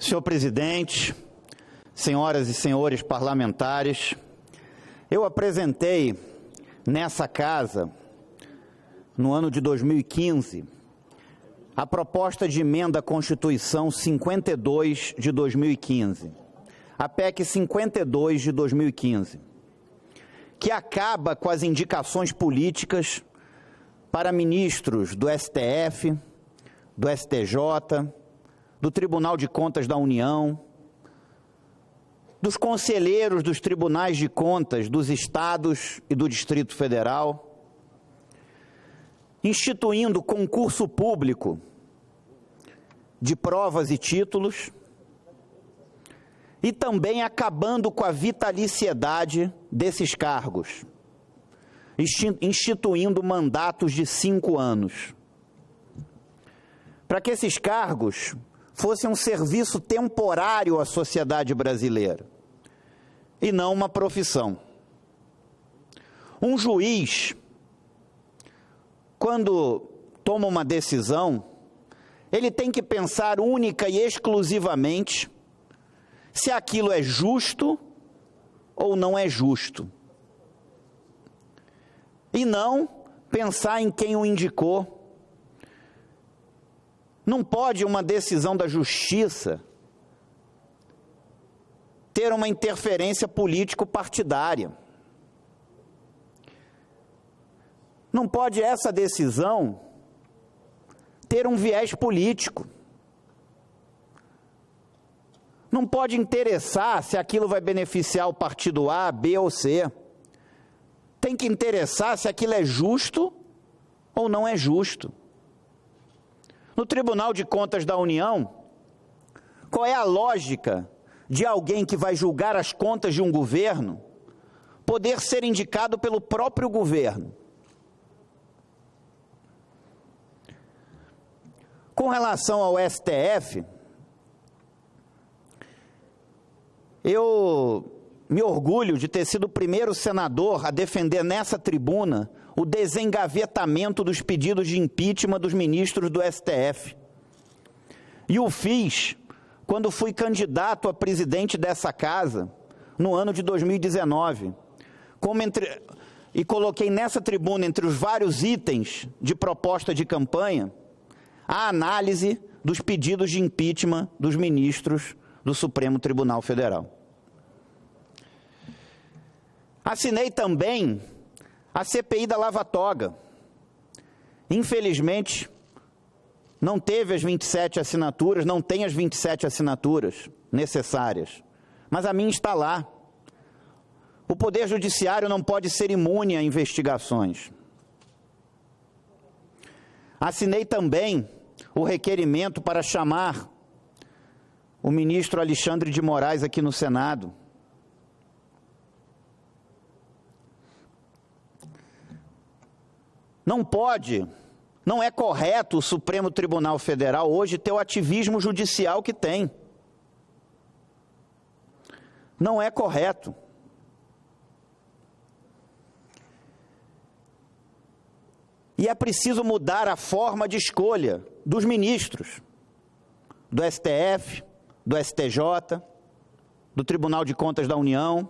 Senhor presidente, senhoras e senhores parlamentares, eu apresentei nessa casa, no ano de 2015, a proposta de emenda à Constituição 52 de 2015, a PEC 52 de 2015, que acaba com as indicações políticas para ministros do STF, do STJ, do Tribunal de Contas da União, dos conselheiros dos tribunais de contas dos estados e do Distrito Federal, instituindo concurso público de provas e títulos e também acabando com a vitaliciedade desses cargos, instituindo mandatos de 5 anos, para que esses cargos fossem um serviço temporário à sociedade brasileira e não uma profissão. Um juiz, quando toma uma decisão, ele tem que pensar única e exclusivamente se aquilo é justo ou não é justo. E não pensar em quem o indicou. Não pode uma decisão da justiça ter uma interferência político-partidária. Não pode essa decisão ter um viés político. Não pode interessar se aquilo vai beneficiar o partido A, B ou C. Tem que interessar se aquilo é justo ou não é justo. No Tribunal de Contas da União, qual é a lógica de alguém que vai julgar as contas de um governo poder ser indicado pelo próprio governo? Com relação ao STF, eu me orgulho de ter sido o primeiro senador a defender nessa tribuna o desengavetamento dos pedidos de impeachment dos ministros do STF. E o fiz quando fui candidato a presidente dessa casa, no ano de 2019, e coloquei nessa tribuna, entre os vários itens de proposta de campanha, a análise dos pedidos de impeachment dos ministros do Supremo Tribunal Federal. Assinei também a CPI da Lava Toga. Infelizmente, não teve as 27 assinaturas, não tem as 27 assinaturas necessárias, mas a minha está lá. O Poder Judiciário não pode ser imune a investigações. Assinei também o requerimento para chamar o ministro Alexandre de Moraes aqui no Senado. Não é correto o Supremo Tribunal Federal hoje ter o ativismo judicial que tem. Não é correto. E é preciso mudar a forma de escolha dos ministros, do STF, do STJ, do Tribunal de Contas da União,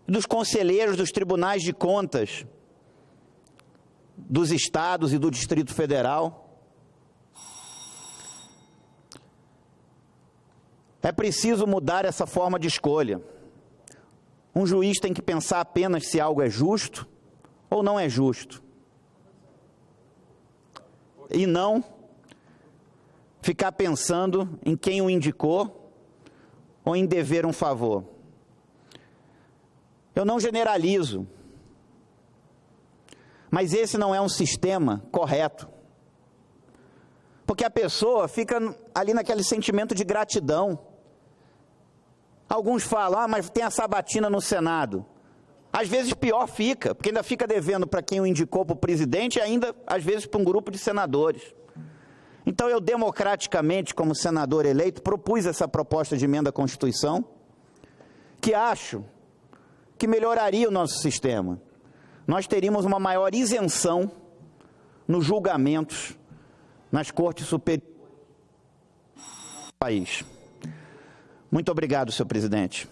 dos conselheiros dos tribunais de contas dos estados e do Distrito Federal. É preciso mudar essa forma de escolha. Um juiz tem que pensar apenas se algo é justo ou não é justo. E não ficar pensando em quem o indicou ou em dever um favor. Eu não generalizo, mas esse não é um sistema correto. Porque a pessoa fica ali naquele sentimento de gratidão. Alguns falam, mas tem a sabatina no Senado. Às vezes pior fica, porque ainda fica devendo para quem o indicou para o presidente e ainda, às vezes, para um grupo de senadores. Então, eu democraticamente, como senador eleito, propus essa proposta de emenda à Constituição, que acho que melhoraria o nosso sistema. Nós teríamos uma maior isenção nos julgamentos nas cortes superiores. país. Muito obrigado, senhor presidente.